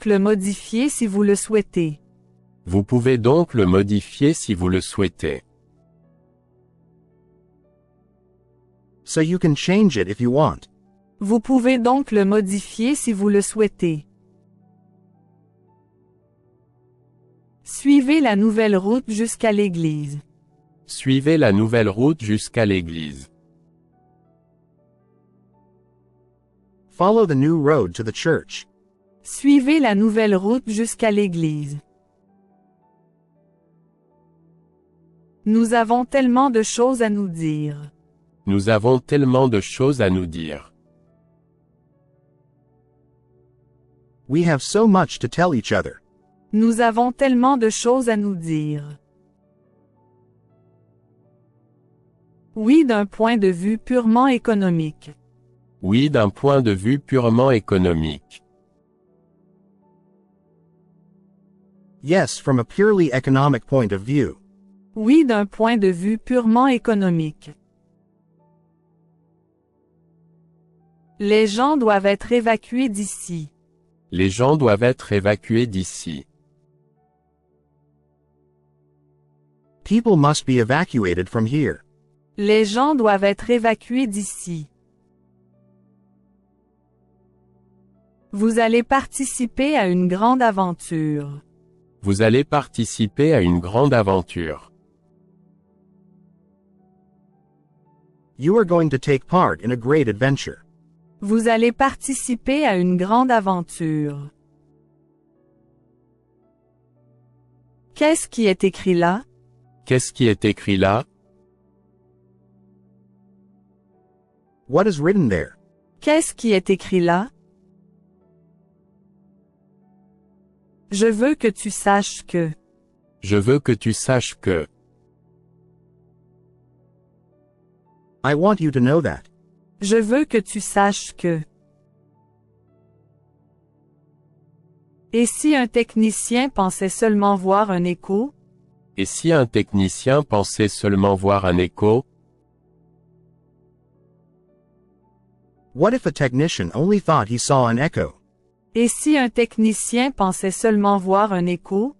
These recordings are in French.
Le modifier si vous le souhaitez. Vous pouvez donc le modifier si vous le souhaitez. So you can change it if you want. Vous pouvez donc le modifier si vous le souhaitez. Suivez la nouvelle route jusqu'à l'église. Suivez la nouvelle route jusqu'à l'église. Follow the new road to the church. Suivez la nouvelle route jusqu'à l'église. Nous avons tellement de choses à nous dire. Nous avons tellement de choses à nous dire. We have so much to tell each other. Nous avons tellement de choses à nous dire. Oui, d'un point de vue purement économique. Oui, d'un point de vue purement économique. Yes, from a purely economic point of view. Oui, d'un point de vue purement économique. Les gens doivent être évacués d'ici. Les gens doivent être évacués d'ici. People must be evacuated from here. Les gens doivent être évacués d'ici. Vous allez participer à une grande aventure. Vous allez participer à une grande aventure. You are going to take part in a great adventure. Vous allez participer à une grande aventure. Qu'est-ce qui est écrit là? Qu'est-ce qui est écrit là? What is written there? Qu'est-ce qui est écrit là? Je veux que tu saches que. Je veux que tu saches que. I want you to know that. Je veux que tu saches que. Et si un technicien pensait seulement voir un écho? Et si un technicien pensait seulement voir un écho? What if a technician only thought he saw an echo? Et si un technicien pensait seulement voir un écho?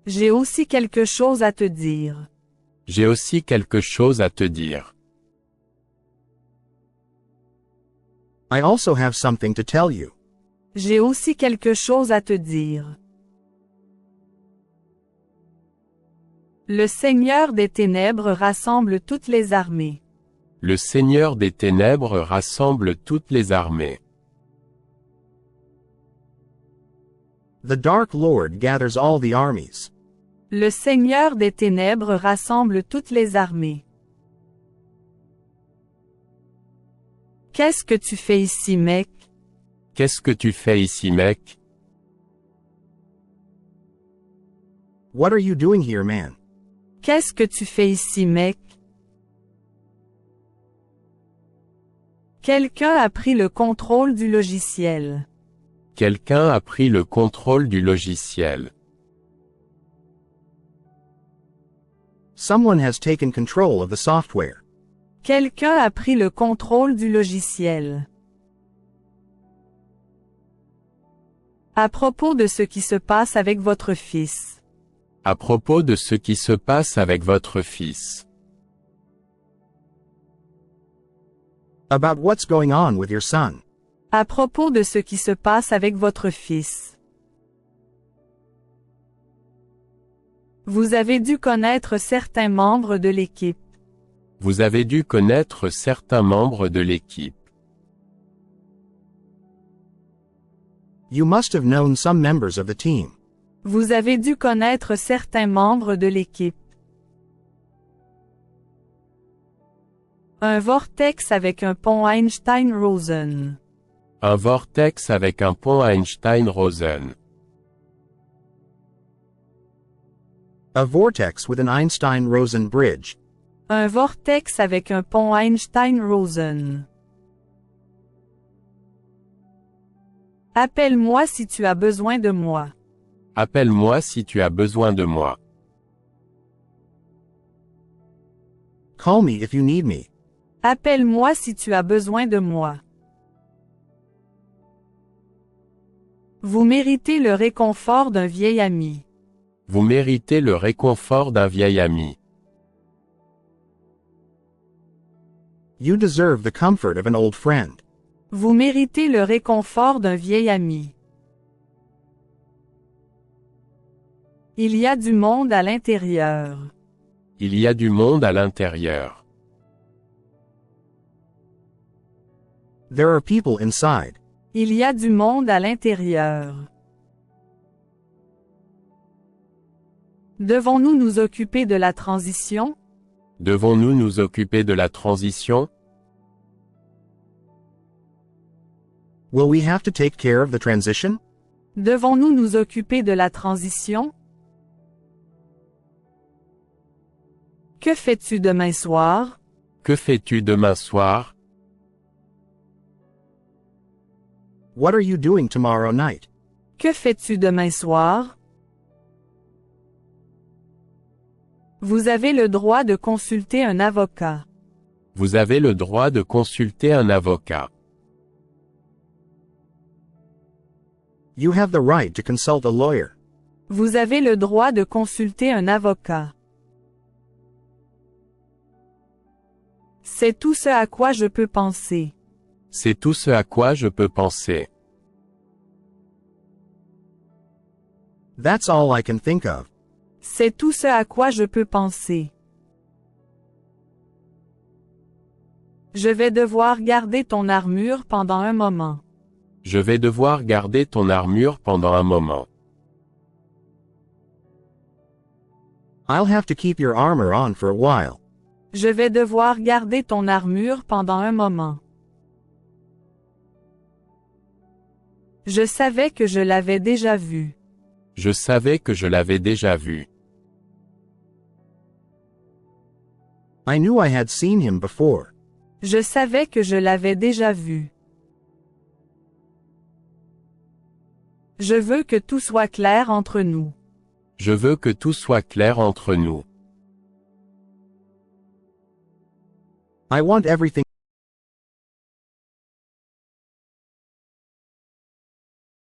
J'ai aussi quelque chose à te dire. J'ai aussi quelque chose à te dire. I also have something to tell you. J'ai aussi quelque chose à te dire. Le Seigneur des Ténèbres rassemble toutes les armées. Le Seigneur des Ténèbres rassemble toutes les armées. The Dark Lord gathers all the armies. Le Seigneur des Ténèbres rassemble toutes les armées. Qu'est-ce que tu fais ici, mec? Qu'est-ce que tu fais ici, mec? What are you doing here, man? Qu'est-ce que tu fais ici, mec? Quelqu'un a pris le contrôle du logiciel. Quelqu'un a pris le contrôle du logiciel. Someone has taken control of the software. Quelqu'un a pris le contrôle du logiciel. À propos de ce qui se passe avec votre fils. À propos de ce qui se passe avec votre fils. About what's going on with your son. À propos de ce qui se passe avec votre fils. Vous avez dû connaître certains membres de l'équipe. Vous avez dû connaître certains membres de l'équipe. You must have known some members of the team. Vous avez dû connaître certains membres de l'équipe. Un vortex avec un pont Einstein-Rosen. Un vortex avec un pont Einstein-Rosen. A vortex with an Einstein-Rosen bridge. Un vortex avec un pont Einstein-Rosen. Appelle-moi si tu as besoin de moi. Appelle-moi si tu as besoin de moi. Call me if you need me. Appelle-moi si tu as besoin de moi. Vous méritez le réconfort d'un vieil ami. Vous méritez le réconfort d'un vieil ami. You deserve the comfort of an old friend. Vous méritez le réconfort d'un vieil ami. Il y a du monde à l'intérieur. Il y a du monde à l'intérieur. There are people inside. Il y a du monde à l'intérieur. Devons-nous nous occuper de la transition? Devons-nous nous occuper de la transition? Will we have to take care of the transition? Devons-nous nous occuper de la transition? Que fais-tu demain soir? Que fais-tu demain soir? What are you doing tomorrow night? Que fais-tu demain soir? Vous avez le droit de consulter un avocat. Vous avez le droit de consulter un avocat. You have the right to consult a lawyer. Vous avez le droit de consulter un avocat. C'est tout ce à quoi je peux penser. C'est tout ce à quoi je peux penser. That's all I can think of. C'est tout ce à quoi je peux penser. Je vais devoir garder ton armure pendant un moment. Je vais devoir garder ton armure pendant un moment. I'll have to keep your armor on for a while. Je vais devoir garder ton armure pendant un moment. Je savais que je l'avais déjà vu. Je savais que je l'avais déjà vu. I knew I had seen him before. Je savais que je l'avais déjà vu. Je veux que tout soit clair entre nous. Je veux que tout soit clair entre nous. I want everything